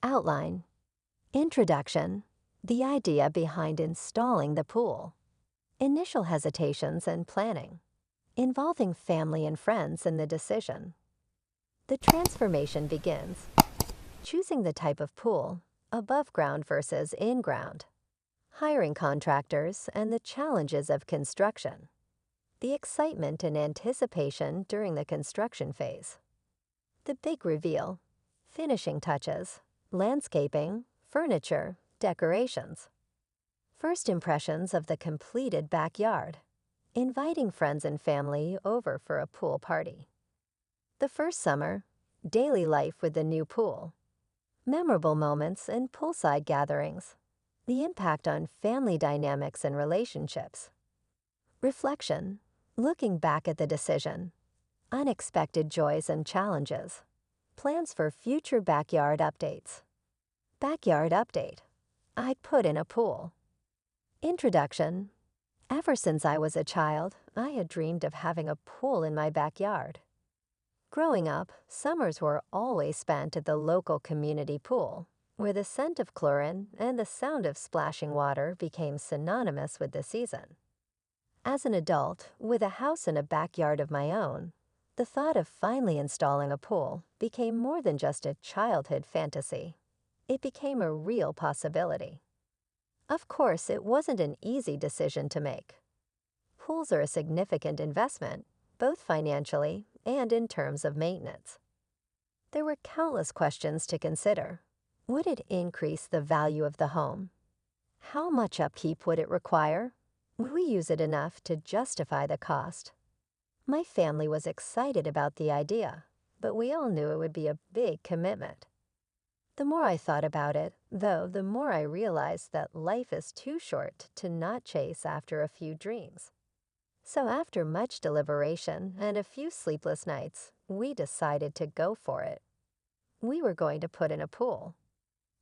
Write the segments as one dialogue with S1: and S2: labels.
S1: Outline. Introduction. The idea behind installing the pool. Initial hesitations and planning. Involving family and friends in the decision. The transformation begins. Choosing the type of pool, above ground versus in ground. Hiring contractors and the challenges of construction. The excitement and anticipation during the construction phase. The big reveal. Finishing touches, landscaping, furniture, decorations. First impressions of the completed backyard. Inviting friends and family over for a pool party. The first summer, daily life with the new pool. Memorable moments and poolside gatherings. The impact on family dynamics and relationships. Reflection. Looking back at the decision. Unexpected joys and challenges. Plans for future backyard updates. Backyard update. I put in a pool. Introduction. Ever since I was a child, I had dreamed of having a pool in my backyard. Growing up, summers were always spent at the local community pool, where the scent of chlorine and the sound of splashing water became synonymous with the season. As an adult, with a house and a backyard of my own, the thought of finally installing a pool became more than just a childhood fantasy. It became a real possibility. Of course, it wasn't an easy decision to make. Pools are a significant investment, both financially and in terms of maintenance. There were countless questions to consider. Would it increase the value of the home? How much upkeep would it require? Would we use it enough to justify the cost? My family was excited about the idea, but we all knew it would be a big commitment. The more I thought about it, though, the more I realized that life is too short to not chase after a few dreams. So after much deliberation and a few sleepless nights, we decided to go for it. We were going to put in a pool.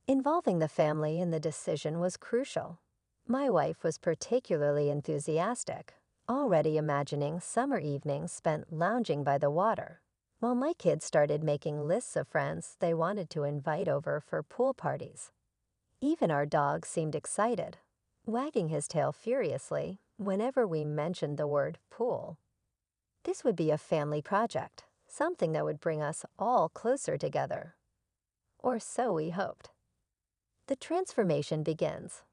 S1: Involving the family in the decision was crucial. My wife was particularly enthusiastic, already imagining summer evenings spent lounging by the water, while my kids started making lists of friends they wanted to invite over for pool parties. Even our dog seemed excited, wagging his tail furiously whenever we mentioned the word pool. This would be a family project, something that would bring us all closer together. Or so we hoped. The transformation begins.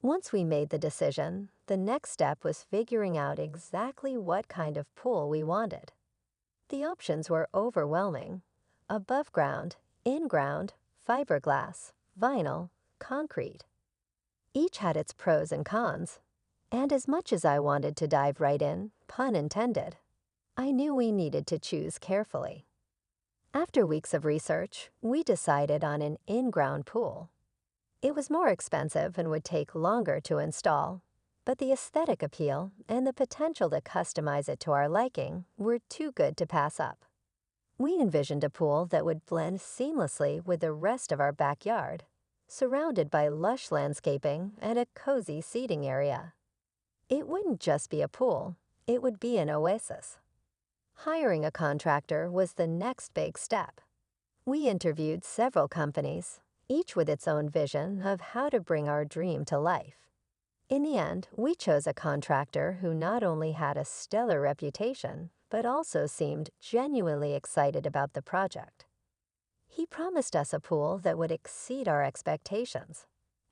S1: Once we made the decision, the next step was figuring out exactly what kind of pool we wanted. The options were overwhelming: above ground, in ground, fiberglass, vinyl, concrete. Each had its pros and cons, and as much as I wanted to dive right in, pun intended, I knew we needed to choose carefully. After weeks of research, we decided on an in-ground pool. It was more expensive and would take longer to install, but the aesthetic appeal and the potential to customize it to our liking were too good to pass up. We envisioned a pool that would blend seamlessly with the rest of our backyard, surrounded by lush landscaping and a cozy seating area. It wouldn't just be a pool, it would be an oasis. Hiring a contractor was the next big step. We interviewed several companies, each with its own vision of how to bring our dream to life. In the end, we chose a contractor who not only had a stellar reputation, but also seemed genuinely excited about the project. He promised us a pool that would exceed our expectations,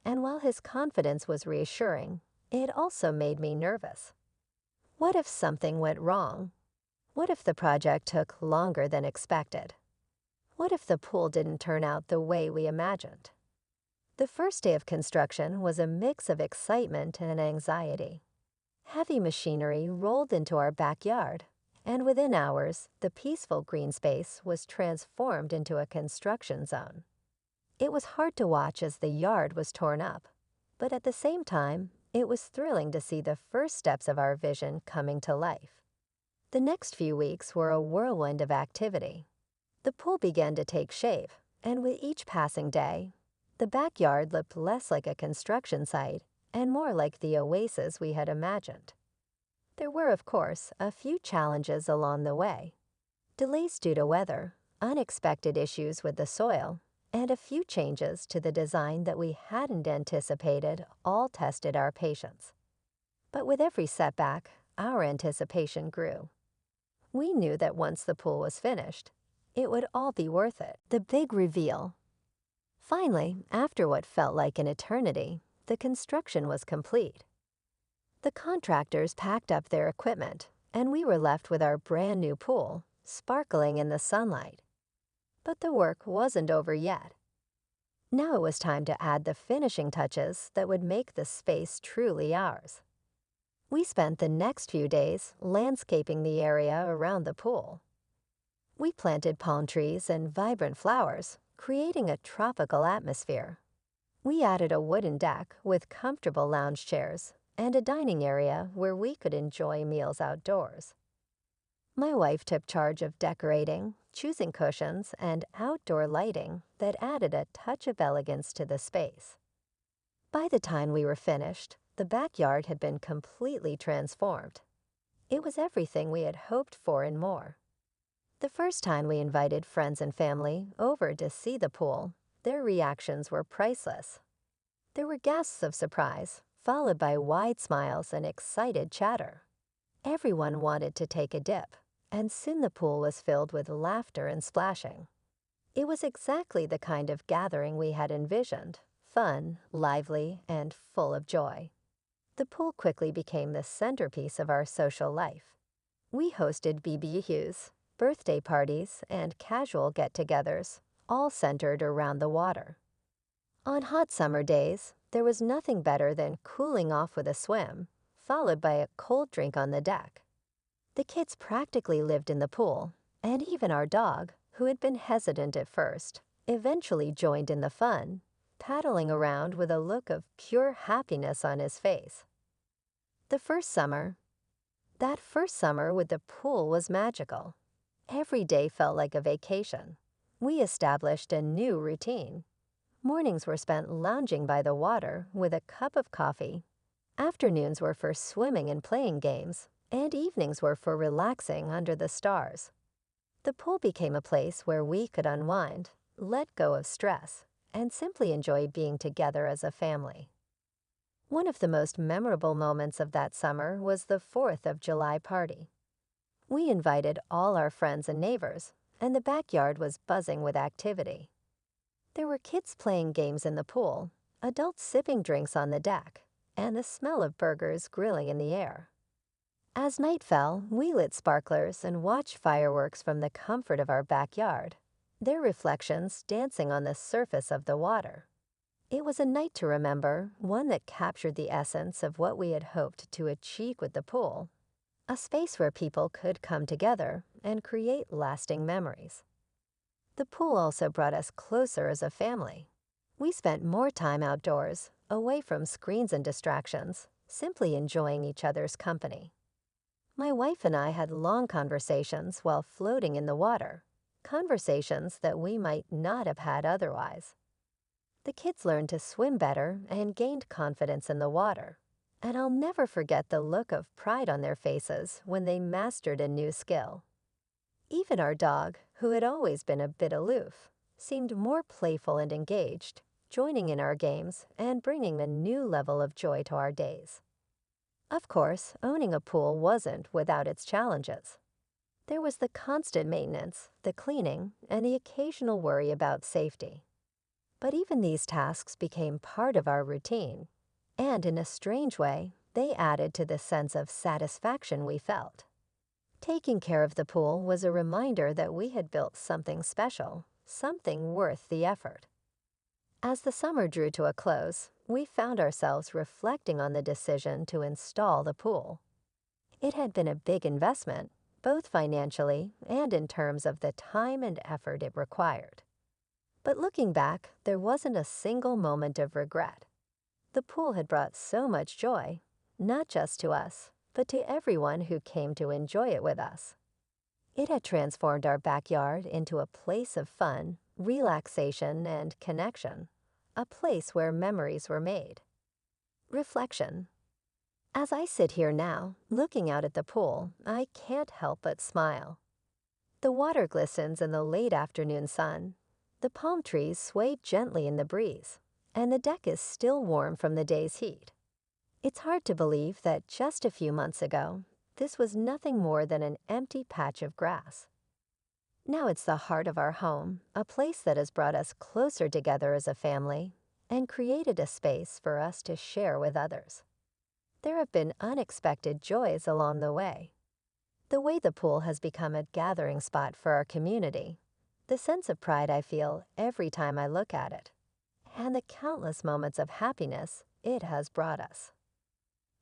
S1: and while his confidence was reassuring, it also made me nervous. What if something went wrong? What if the project took longer than expected? What if the pool didn't turn out the way we imagined? The first day of construction was a mix of excitement and anxiety. Heavy machinery rolled into our backyard, and within hours, the peaceful green space was transformed into a construction zone. It was hard to watch as the yard was torn up, but at the same time, it was thrilling to see the first steps of our vision coming to life. The next few weeks were a whirlwind of activity. The pool began to take shape, and with each passing day, the backyard looked less like a construction site and more like the oasis we had imagined. There were, of course, a few challenges along the way. Delays due to weather, unexpected issues with the soil, and a few changes to the design that we hadn't anticipated all tested our patience. But with every setback, our anticipation grew. We knew that once the pool was finished, it would all be worth it. The big reveal. Finally, after what felt like an eternity, the construction was complete. The contractors packed up their equipment, and we were left with our brand new pool, sparkling in the sunlight. But the work wasn't over yet. Now it was time to add the finishing touches that would make the space truly ours. We spent the next few days landscaping the area around the pool. We planted palm trees and vibrant flowers, creating a tropical atmosphere. We added a wooden deck with comfortable lounge chairs and a dining area where we could enjoy meals outdoors. My wife took charge of decorating, choosing cushions, and outdoor lighting that added a touch of elegance to the space. By the time we were finished, the backyard had been completely transformed. It was everything we had hoped for and more. The first time we invited friends and family over to see the pool, their reactions were priceless. There were gasps of surprise, followed by wide smiles and excited chatter. Everyone wanted to take a dip, and soon the pool was filled with laughter and splashing. It was exactly the kind of gathering we had envisioned, fun, lively, and full of joy. The pool quickly became the centerpiece of our social life. We hosted BBQs, birthday parties, and casual get-togethers, all centered around the water. On hot summer days, there was nothing better than cooling off with a swim, followed by a cold drink on the deck. The kids practically lived in the pool, and even our dog, who had been hesitant at first, eventually joined in the fun, paddling around with a look of pure happiness on his face. That first summer with the pool was magical. Every day felt like a vacation. We established a new routine. Mornings were spent lounging by the water with a cup of coffee. Afternoons were for swimming and playing games, and evenings were for relaxing under the stars. The pool became a place where we could unwind, let go of stress, and simply enjoy being together as a family. One of the most memorable moments of that summer was the 4th of July party. We invited all our friends and neighbors, and the backyard was buzzing with activity. There were kids playing games in the pool, adults sipping drinks on the deck, and the smell of burgers grilling in the air. As night fell, we lit sparklers and watched fireworks from the comfort of our backyard, their reflections dancing on the surface of the water. It was a night to remember, one that captured the essence of what we had hoped to achieve with the pool, a space where people could come together and create lasting memories. The pool also brought us closer as a family. We spent more time outdoors, away from screens and distractions, simply enjoying each other's company. My wife and I had long conversations while floating in the water, conversations that we might not have had otherwise. The kids learned to swim better and gained confidence in the water, and I'll never forget the look of pride on their faces when they mastered a new skill. Even our dog, who had always been a bit aloof, seemed more playful and engaged, joining in our games and bringing a new level of joy to our days. Of course, owning a pool wasn't without its challenges. There was the constant maintenance, the cleaning, and the occasional worry about safety. But even these tasks became part of our routine, and in a strange way, they added to the sense of satisfaction we felt. Taking care of the pool was a reminder that we had built something special, something worth the effort. As the summer drew to a close, we found ourselves reflecting on the decision to install the pool. It had been a big investment, both financially and in terms of the time and effort it required. But looking back, there wasn't a single moment of regret. The pool had brought so much joy, not just to us, but to everyone who came to enjoy it with us. It had transformed our backyard into a place of fun, relaxation, and connection, a place where memories were made. Reflection. As I sit here now, looking out at the pool, I can't help but smile. The water glistens in the late afternoon sun, The palm trees sway gently in the breeze, and the deck is still warm from the day's heat. It's hard to believe that just a few months ago, this was nothing more than an empty patch of grass. Now it's the heart of our home, a place that has brought us closer together as a family and created a space for us to share with others. There have been unexpected joys along the way. The way the pool has become a gathering spot for our community, the sense of pride I feel every time I look at it, and the countless moments of happiness it has brought us.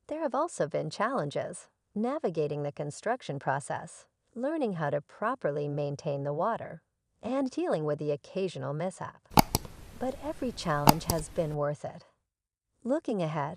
S1: There have also been challenges, navigating the construction process, learning how to properly maintain the water, and dealing with the occasional mishap. But every challenge has been worth it. Looking ahead,